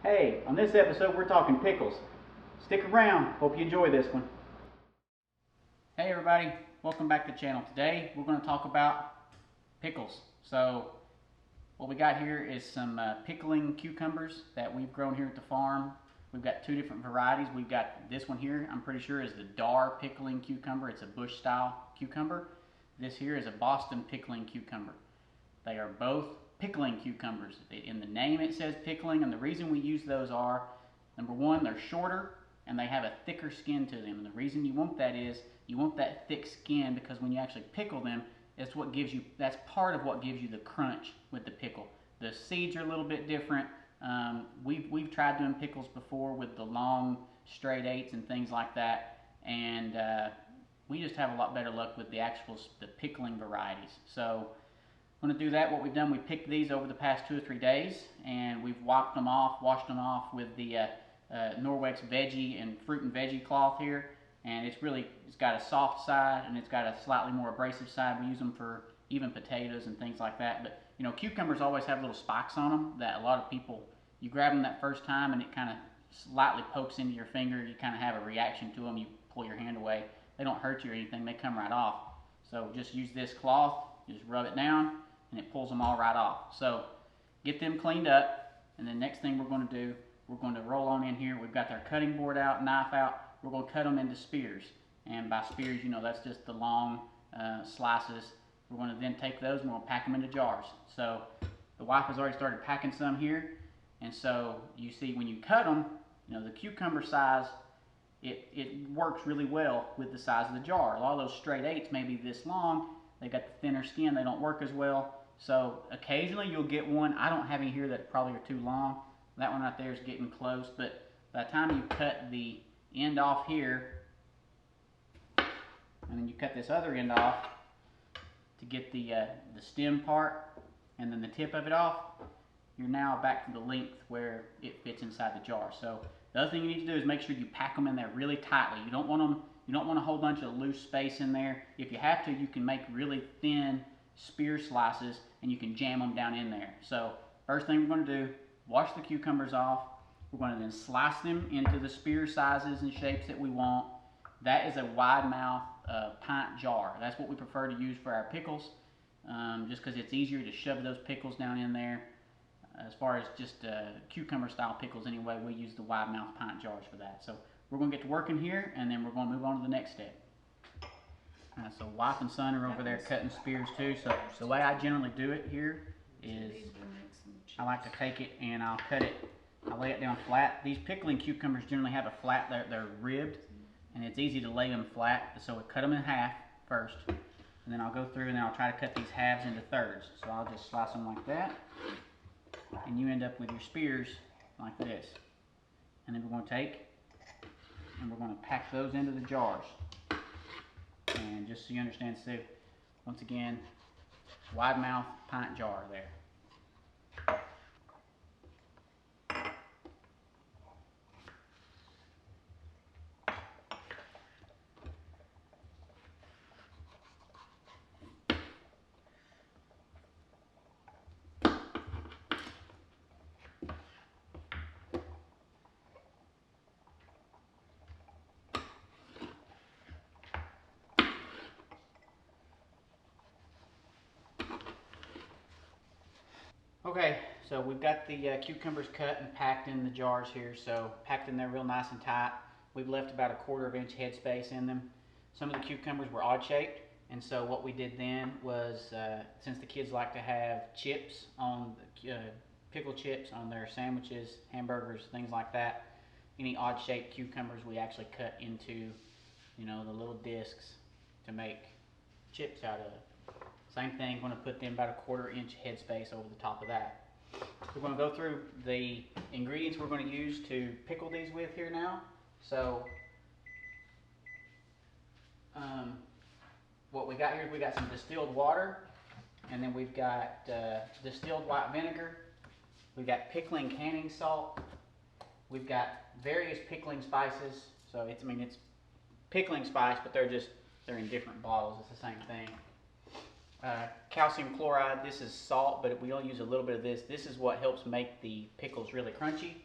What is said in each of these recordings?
Hey, on this episode we're talking pickles. Stick around, hope you enjoy this one. Hey everybody, welcome back to the channel. Today we're going to talk about pickles. So what we got here is some pickling cucumbers that we've grown here at the farm. We've got two different varieties. We've got this one here, I'm pretty sure is the Dar pickling cucumber. It's a bush style cucumber. This here is a Boston pickling cucumber. They are both pickling cucumbers. In the name it says pickling, and the reason we use those are, number one, they're shorter and they have a thicker skin to them. And the reason you want that is you want that thick skin because when you actually pickle them, that's part of what gives you the crunch with the pickle. The seeds are a little bit different. We've tried doing pickles before with the long straight eights and things like that, and we just have a lot better luck with the pickling varieties. So I'm going to do that. What we've done, we picked these over the past 2 or 3 days, and we've washed them off with the Norwex veggie and fruit and veggie cloth here. And it's got a soft side and it's got a slightly more abrasive side. We use them for even potatoes and things like that. But you know, cucumbers always have little spikes on them that a lot of people, you grab them that first time and it kind of slightly pokes into your finger. You kind of have a reaction to them. You pull your hand away. They don't hurt you or anything. They come right off. So just use this cloth, just rub it down, and it pulls them all right off. So get them cleaned up, and the next thing we're going to do, we're going to roll on in here. We've got our cutting board out, knife out. We're going to cut them into spears, and by spears, you know, that's just the long slices. We're going to then take those and we're going to pack them into jars. So the wife has already started packing some here, and so you see when you cut them, you know, the cucumber size, it works really well with the size of the jar. A lot of those straight eights may be this long. They got the thinner skin, they don't work as well. So occasionally you'll get one. I don't have any here that probably are too long. That one right there is getting close, but by the time you cut the end off here, and then you cut this other end off to get the stem part and then the tip of it off, you're now back to the length where it fits inside the jar. So the other thing you need to do is make sure you pack them in there really tightly. You don't want a whole bunch of loose space in there. If you have to, you can make really thin spear slices and you can jam them down in there. So first thing we're going to do, wash the cucumbers off. We're going to then slice them into the spear sizes and shapes that we want. That is a wide mouth pint jar. That's what we prefer to use for our pickles, just because it's easier to shove those pickles down in there. As far as just cucumber style pickles anyway, we use the wide mouth pint jars for that. So we're going to get to working here, and then we're going to move on to the next step. So wife and son are over there cutting spears too. So the way I generally do it here is I like to take it and I'll cut it. I lay it down flat. These pickling cucumbers generally have a flat, they're ribbed, and it's easy to lay them flat. So I cut them in half first, and then I'll go through and then I'll try to cut these halves into thirds. So I'll just slice them like that, and you end up with your spears like this. And then we're going to take and we're going to pack those into the jars. And just so you understand, so once again, wide mouth pint jar there. Okay, so we've got the cucumbers cut and packed in the jars here, so packed in there real nice and tight. We've left about a 1/4 inch headspace in them. Some of the cucumbers were odd shaped, and so what we did then was, since the kids like to have chips on pickle chips on their sandwiches, hamburgers, things like that, any odd shaped cucumbers we actually cut into, you know, the little discs to make chips out of. Same thing, going to put them about a 1/4 inch headspace over the top of that. We're going to go through the ingredients we're going to use to pickle these with here now. So what we got here is we got some distilled water, and then we've got distilled white vinegar. We've got pickling canning salt. We've got various pickling spices. So it's pickling spice, but they're in different bottles. It's the same thing. Calcium chloride, this is salt, but we only use a little bit of this. This is what helps make the pickles really crunchy.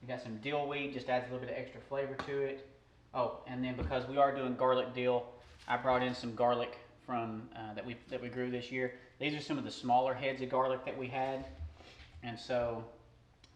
We got some dill weed, just adds a little bit of extra flavor to it. Oh, and then because we are doing garlic dill, I brought in some garlic from that we grew this year. These are some of the smaller heads of garlic that we had, and so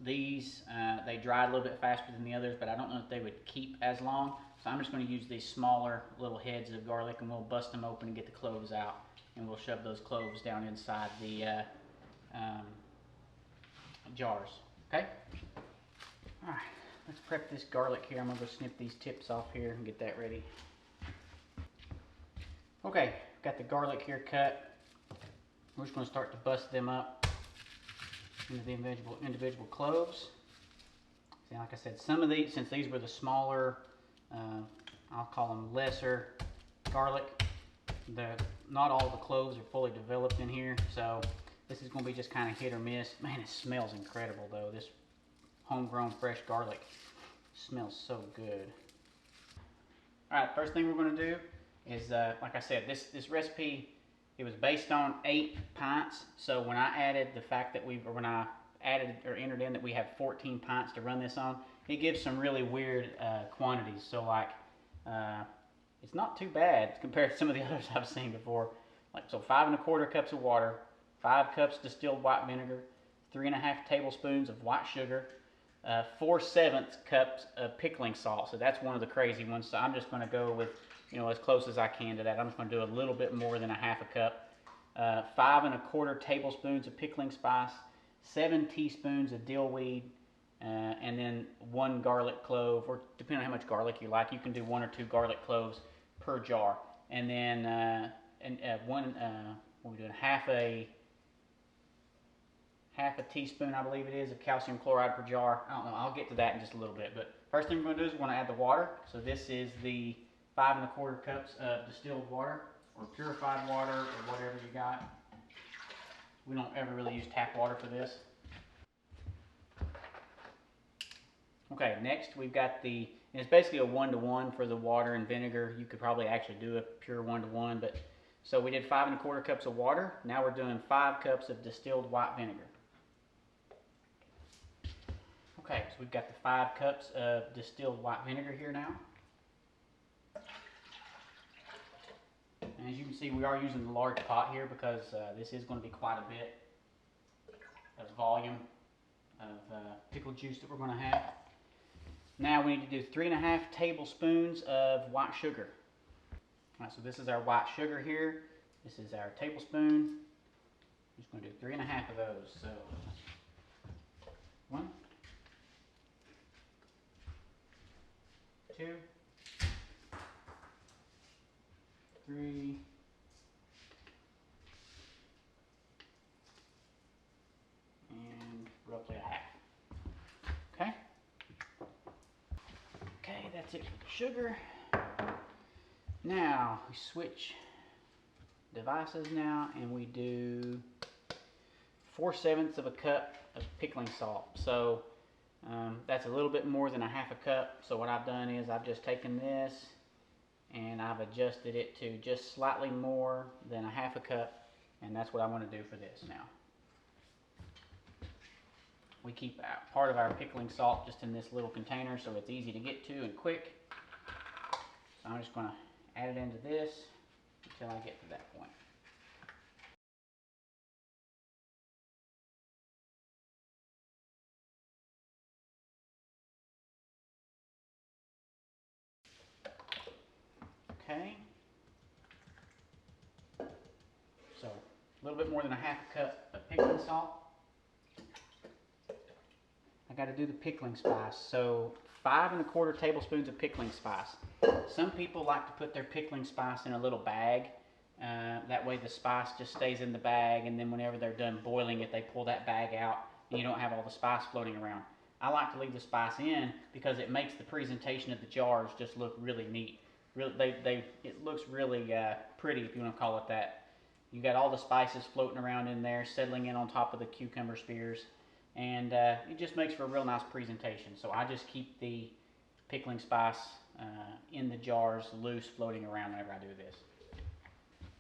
these they dried a little bit faster than the others, but I don't know if they would keep as long. So I'm just going to use these smaller little heads of garlic, and we'll bust them open and get the cloves out, and we'll shove those cloves down inside the jars. Okay. All right, let's prep this garlic here. I'm going to go snip these tips off here and get that ready. Okay, got the garlic here cut. We're just going to start to bust them up into the individual cloves. See, like I said, some of these, since these were the smaller, I'll call them lesser garlic, not all the cloves are fully developed in here, so this is going to be just kind of hit or miss. Man, it smells incredible though. This homegrown fresh garlic smells so good. All right, first thing we're going to do is, like I said, this recipe, it was based on 8 pints. So when I added the fact that when I added or entered in that we have 14 pints to run this on, it gives some really weird quantities. So like, it's not too bad compared to some of the others I've seen before. Like, so 5 1/4 cups of water, 5 cups distilled white vinegar, 3 1/2 tablespoons of white sugar, 4/7 cups of pickling salt. So that's one of the crazy ones. So I'm just going to go with, as close as I can to that. I'm just going to do a little bit more than 1/2 cup. 5 1/4 tablespoons of pickling spice, 7 teaspoons of dill weed, and then 1 garlic clove, or depending on how much garlic you like, you can do 1 or 2 garlic cloves per jar. And then what are we doing? Half a teaspoon, I believe it is, of calcium chloride per jar. I don't know. I'll get to that in just a little bit. But first thing we're going to do is we're going to add the water. So this is the 5 1/4 cups of distilled water, or purified water, or whatever you got. We don't ever really use tap water for this. Okay, next we've got and it's basically a 1-to-1 for the water and vinegar. You could probably actually do a pure 1-to-1, but so we did 5 1/4 cups of water. Now we're doing 5 cups of distilled white vinegar. Okay, so we've got the 5 cups of distilled white vinegar here now. And as you can see, we are using the large pot here because this is going to be quite a bit of volume of pickle juice that we're going to have. Now we need to do 3 1/2 tablespoons of white sugar. All right, so this is our white sugar here. This is our tablespoon. I'm just going to do 3 1/2 of those. So 1, 2, 3, and roughly 1/2. Okay. Okay, that's it for the sugar. Now we switch devices now, and we do 4/7 of a cup of pickling salt. So that's a little bit more than 1/2 cup. So what I've done is I've just taken this and I've adjusted it to just slightly more than 1/2 cup, and that's what I want to do for this now. We keep part of our pickling salt just in this little container so it's easy to get to and quick. So I'm just going to add it into this until I get to that point. Okay. So a little bit more than 1/2 cup of pickling salt. I got to do the pickling spice. So 5 1/4 tablespoons of pickling spice. Some people like to put their pickling spice in a little bag. That way the spice just stays in the bag, and then whenever they're done boiling it, they pull that bag out and you don't have all the spice floating around. I like to leave the spice in because it makes the presentation of the jars just look really neat. It looks really pretty, if you want to call it that. You got all the spices floating around in there, settling in on top of the cucumber spears, and it just makes for a real nice presentation. So I just keep the pickling spice in the jars loose, floating around whenever I do this.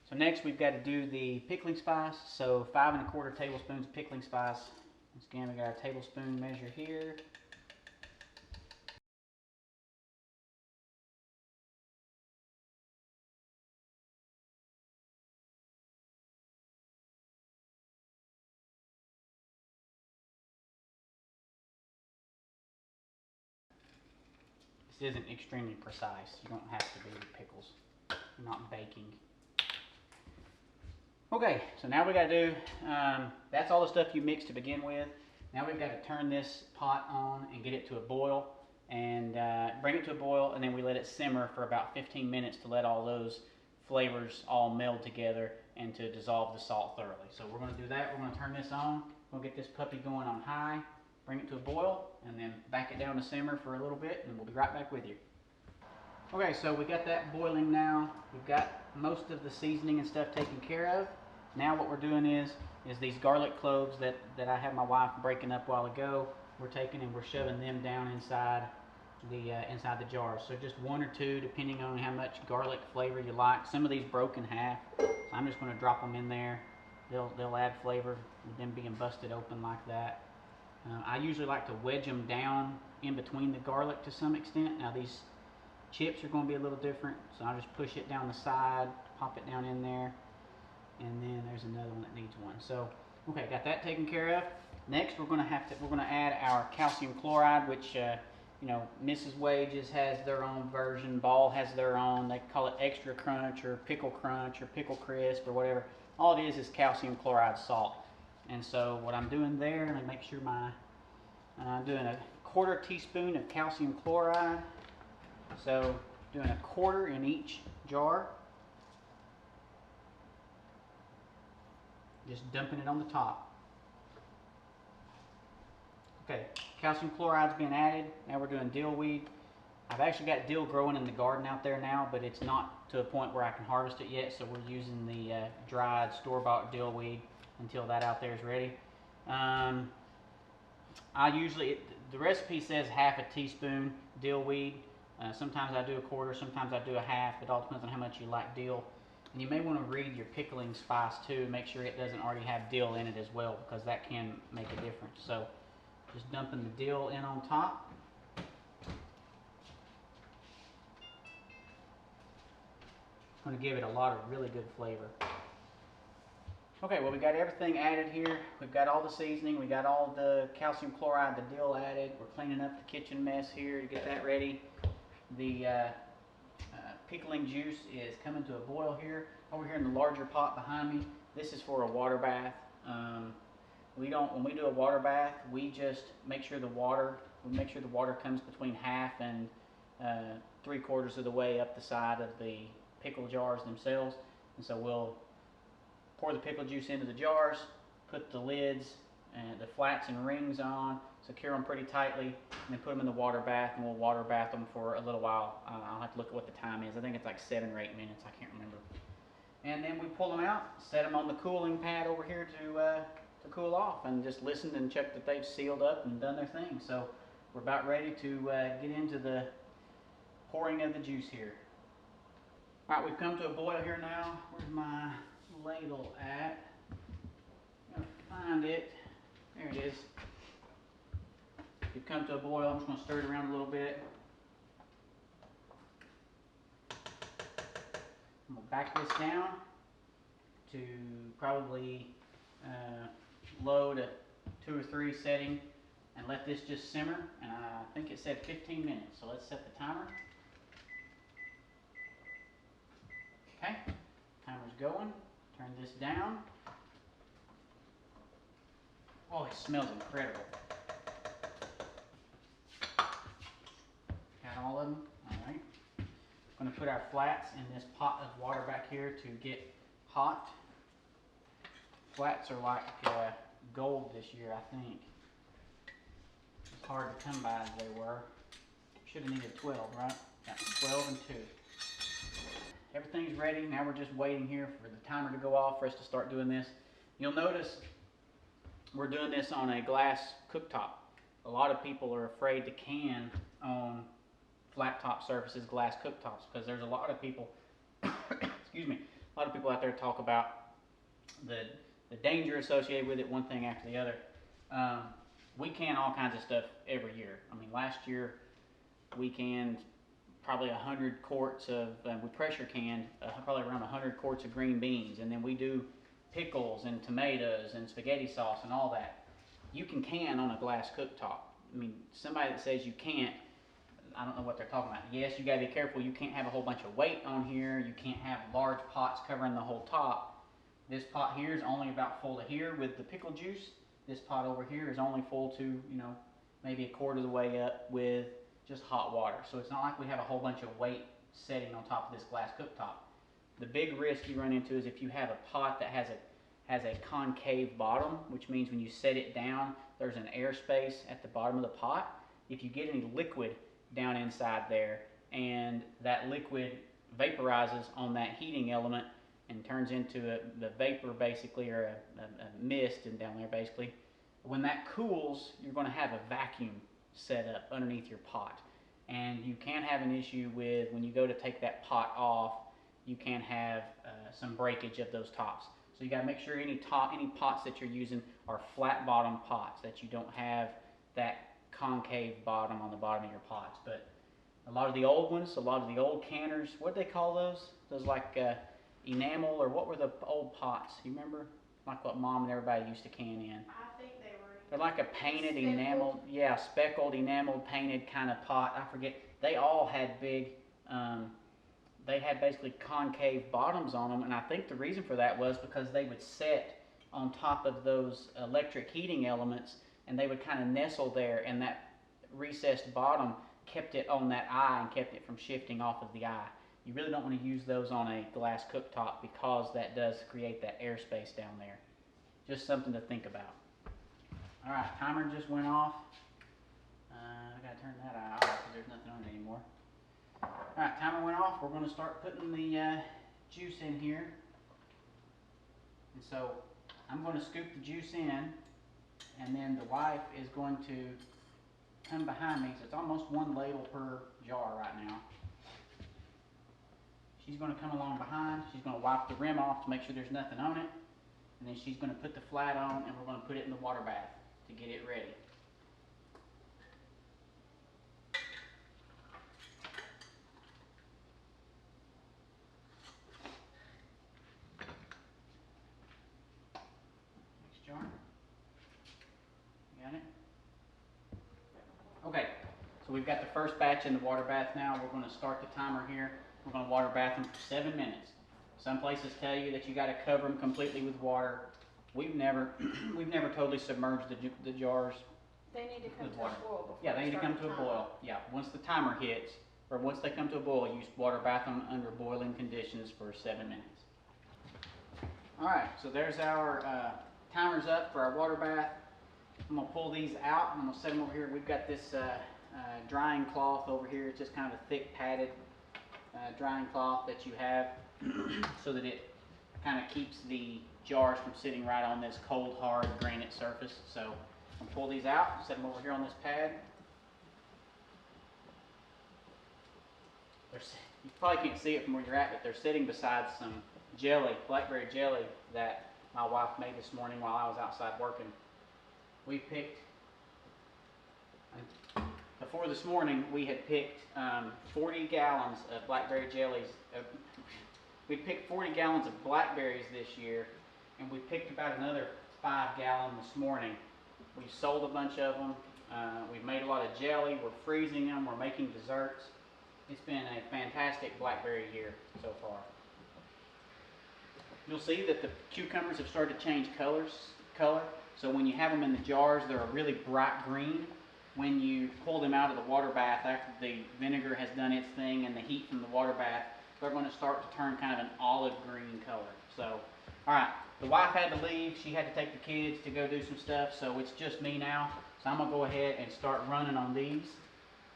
So next we've got to do the pickling spice. So 5 1/4 tablespoons of pickling spice. Once again, we got our tablespoon measure here. This isn't extremely precise. You don't have to be with pickles. You're not baking. Okay, so now we got to do, that's all the stuff you mix to begin with. Now we've got to turn this pot on and get it to a boil, and bring it to a boil, and then we let it simmer for about 15 minutes to let all those flavors all meld together and to dissolve the salt thoroughly. So we're going to do that. We're going to turn this on. We'll get this puppy going on high, bring it to a boil, and then back it down to simmer for a little bit, and we'll be right back with you. Okay, so we got that boiling now. We've got most of the seasoning and stuff taken care of. Now what we're doing is these garlic cloves that I had my wife breaking up a while ago, we're taking and we're shoving them down inside the jars. So just 1 or 2, depending on how much garlic flavor you like. Some of these broke in half, so I'm just going to drop them in there. They'll add flavor with them being busted open like that. I usually like to wedge them down in between the garlic to some extent. Now these chips are going to be a little different, so I'll just push it down the side, pop it down in there, and then there's another one that needs one. So okay, got that taken care of. Next we're going to add our calcium chloride, which you know, Mrs. Wages has their own version, Ball has their own. They call it extra crunch or pickle crisp or whatever. All it is calcium chloride salt. And so what I'm doing there, let me make sure I'm doing a 1/4 teaspoon of calcium chloride. So doing 1/4 in each jar. Just dumping it on the top. Okay, calcium chloride's been added. Now we're doing dill weed. I've actually got dill growing in the garden out there now, but it's not to a point where I can harvest it yet, so we're using the dried store-bought dill weed until that out there is ready. The recipe says 1/2 teaspoon dill weed. Sometimes I do 1/4, sometimes I do 1/2. It all depends on how much you like dill. And you may want to read your pickling spice too, make sure it doesn't already have dill in it as well, because that can make a difference. So just dumping the dill in on top. Going to give it a lot of really good flavor. Okay, well we got everything added here. We've got all the seasoning, we got all the calcium chloride, the dill added. We're cleaning up the kitchen mess here to get that ready. The pickling juice is coming to a boil here. Over here in the larger pot behind me, this is for a water bath. When we do a water bath, we just make sure the water comes between 1/2 and 3/4 of the way up the side of the pickle jars themselves. And so we'll pour the pickle juice into the jars, put the lids and the flats and rings on, secure them pretty tightly, and then put them in the water bath, and we'll water bath them for a little while. I'll have to look at what the time is. I think it's like 7 or 8 minutes. I can't remember. And then we pull them out, set them on the cooling pad over here to cool off, and just listen and check that they've sealed up and done their thing. So we're about ready to get into the pouring of the juice here. All right, we've come to a boil here now. Where's my ladle at? I'm gonna find it. There it is. We've come to a boil. I'm just going to stir it around a little bit. I'm going to back this down to probably low to 2 or 3 setting and let this just simmer. And I think it said 15 minutes, so let's set the timer. Okay, timer's going. Turn this down. Oh, it smells incredible. Got all of them? Alright. I'm going to put our flats in this pot of water back here to get hot. Flats are like gold this year, I think. It's hard to come by as they were. Should have needed 12, right? Got 12 and 2. Everything's ready. Now we're just waiting here for the timer to go off for us to start doing this. You'll notice we're doing this on a glass cooktop. A lot of people are afraid to can on flat top surfaces, glass cooktops, because there's a lot of people, excuse me, a lot of people out there talk about the danger associated with it, one thing after the other. We can all kinds of stuff every year. I mean, last year we canned probably 100 quarts of, we pressure canned probably around 100 quarts of green beans, and then we do pickles and tomatoes and spaghetti sauce and all that. You can on a glass cooktop. I mean, somebody that says you can't, I don't know what they're talking about. Yes, you gotta be careful. You can't have a whole bunch of weight on here. You can't have large pots covering the whole top. This pot here is only about full to here with the pickle juice. This pot over here is only full to, you know, maybe a quarter of the way up with just hot water. So it's not like we have a whole bunch of weight setting on top of this glass cooktop. The big risk you run into is if you have a pot that has a concave bottom, which means when you set it down, there's an air space at the bottom of the pot. If you get any liquid down inside there and that liquid vaporizes on that heating element and turns into the vapor basically, or a mist and down there basically, when that cools, you're going to have a vacuum set up underneath your pot. And you can have an issue with when you go to take that pot off, you can have some breakage of those tops. So you got to make sure any pots that you're using are flat bottom pots, that you don't have that concave bottom on the bottom of your pots. But a lot of the old ones, a lot of the old canners, what do they call those? Those like enamel, or what were the old pots? You remember? Like what Mom and everybody used to can in. I think they were. They're like a painted speckled. enamel, yeah, speckled, enameled, painted kind of pot. I forget. They all had big, they had basically concave bottoms on them, and I think the reason for that was because they would set on top of those electric heating elements, and they would kind of nestle there, and that recessed bottom kept it on that eye and kept it from shifting off of the eye. You really don't want to use those on a glass cooktop because that does create that airspace down there. Just something to think about. All right, timer just went off. I gotta turn that eye off because there's nothing on it anymore. All right, timer went off. We're going to start putting the juice in here. And so I'm going to scoop the juice in, and then the wife is going to come behind me. So it's almost 1 ladle per jar right now. She's going to come along behind. She's going to wipe the rim off to make sure there's nothing on it. And then she's going to put the flat on, and we're going to put it in the water bath to get it ready. Next jar. Got it? Okay, so we've got the first batch in the water bath now. We're going to start the timer here. We're going to water bath them for 7 minutes. Some places tell you that you got to cover them completely with water. We've never totally submerged the jars. They need to come with to water. a boil before Yeah, they need to come start to the a timer. boil. Yeah, once the timer hits, or once they come to a boil, you water bath them under boiling conditions for 7 minutes. All right, so there's our timers up for our water bath. I'm gonna pull these out. I'm gonna set them over here. We've got this drying cloth over here. It's just kind of a thick padded drying cloth that you have so that it kind of keeps the jars from sitting right on this cold, hard granite surface. So I'm gonna pull these out, set them over here on this pad. You probably can't see it from where you're at, but they're sitting beside some jelly, blackberry jelly that my wife made this morning while I was outside working. We picked, before this morning, we had picked 40 gallons of blackberry jellies. We picked 40 gallons of blackberries this year, and we picked about another 5 gallons this morning. We sold a bunch of them. We've made a lot of jelly. We're freezing them. We're making desserts. It's been a fantastic blackberry year so far. You'll see that the cucumbers have started to change color. So when you have them in the jars, they're a really bright green. When you pull them out of the water bath after the vinegar has done its thing and the heat from the water bath, they're going to start to turn kind of an olive green color. So, all right, the wife had to leave. She had to take the kids to go do some stuff, so it's just me now. So I'm going to go ahead and start running on these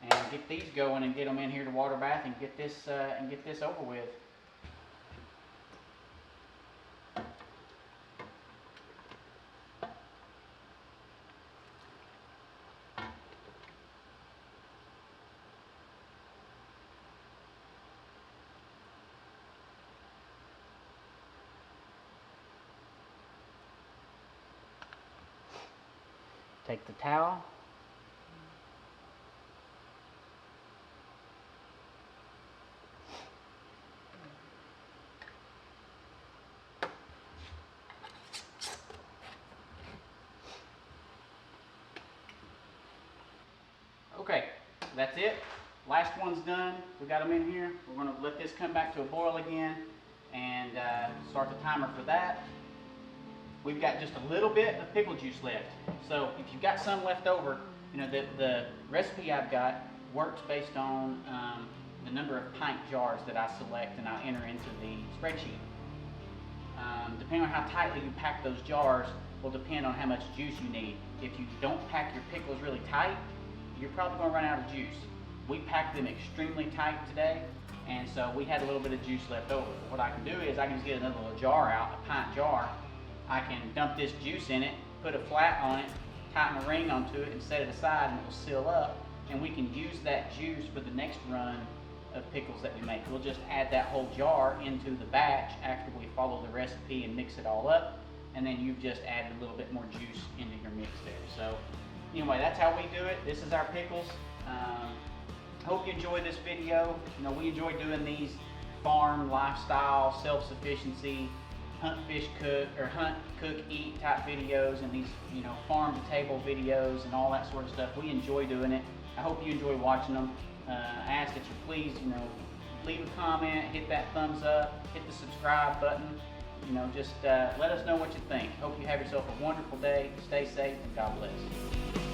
and get these going and get them in here to water bath and get this over with. Take the towel. Okay, that's it. last one's done. We got them in here. We're gonna let this come back to a boil again and start the timer for that. We've got just a little bit of pickle juice left. So if you've got some left over, you know, the recipe I've got works based on the number of pint jars that I select and I enter into the spreadsheet. Depending on how tightly you pack those jars will depend on how much juice you need. If you don't pack your pickles really tight, you're probably going to run out of juice. We packed them extremely tight today, and so we had a little bit of juice left over. What I can do is I can just get another little jar out, a pint jar. I can dump this juice in it, put a flat on it, tighten a ring onto it, and set it aside, and it will seal up. And we can use that juice for the next run of pickles that we make. We'll just add that whole jar into the batch after we follow the recipe and mix it all up, and then you've just added a little bit more juice into your mix there. So anyway, that's how we do it. This is our pickles. Hope you enjoyed this video. You know, we enjoy doing these farm lifestyle, self-sufficiency, hunt, fish, cook, or hunt, cook, eat type videos, and these, you know, farm to table videos and all that sort of stuff. We enjoy doing it. I hope you enjoy watching them. I ask that you please, you know, leave a comment, hit that thumbs up, hit the subscribe button. You know, just let us know what you think. Hope you have yourself a wonderful day. Stay safe, and God bless.